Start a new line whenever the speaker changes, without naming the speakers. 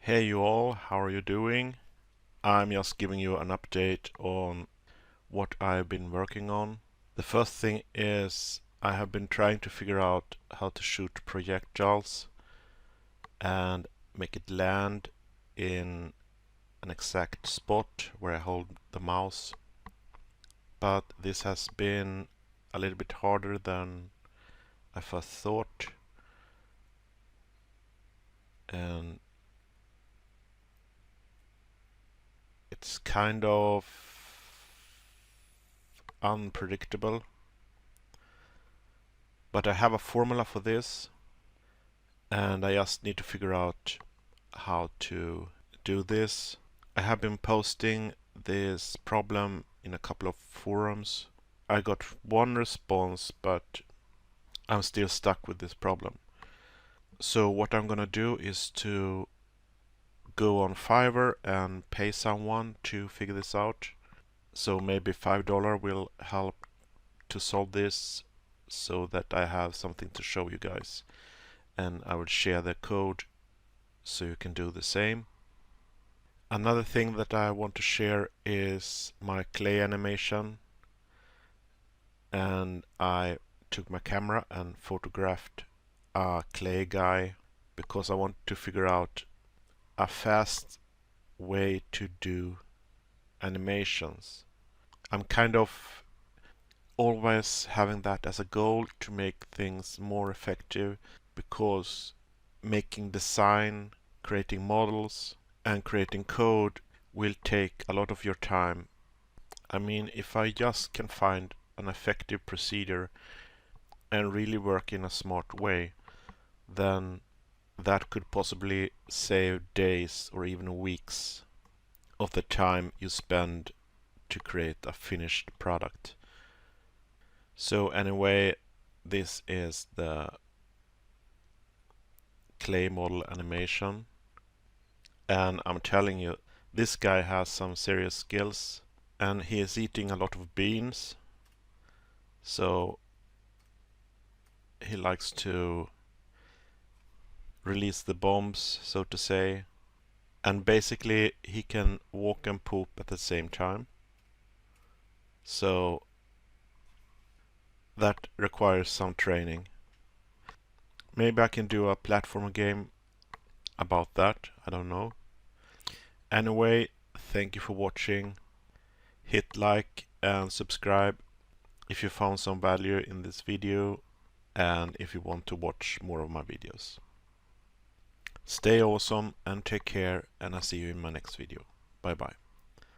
Hey you all, how are you doing? I'm just giving you an update on what I've been working on. The first thing is I have been trying to figure out how to shoot projectiles and make it land in an exact spot where I hold the mouse. But this has been a little bit harder than I first thought. And it's kind of unpredictable. But I have a formula for this, and I just need to figure out how to do this. I have been posting this problem in a couple of forums. I got one response, but I'm still stuck with this problem. So what I'm gonna do is to go on Fiverr and pay someone to figure this out. So maybe $5 will help to solve this so that I have something to show you guys. And I will share the code so you can do the same. Another thing that I want to share is my clay animation, and I took my camera and photographed a clay guy because I want to figure out a fast way to do animations. I'm kind of always having that as a goal to make things more effective, because making design, creating models and creating code will take a lot of your time. I mean, if I just can find an effective procedure and really work in a smart way, then that could possibly save days or even weeks of the time you spend to create a finished product. So anyway, this is the clay model animation. And I'm telling you, this guy has some serious skills, and he is eating a lot of beans. So he likes to release the bombs, so to say. And basically he can walk and poop at the same time. So that requires some training. Maybe I can do a platform game about that, I don't know. Anyway, thank you for watching. Hit like and subscribe if you found some value in this video and if you want to watch more of my videos. Stay awesome and take care, and I'll see you in my next video. Bye bye.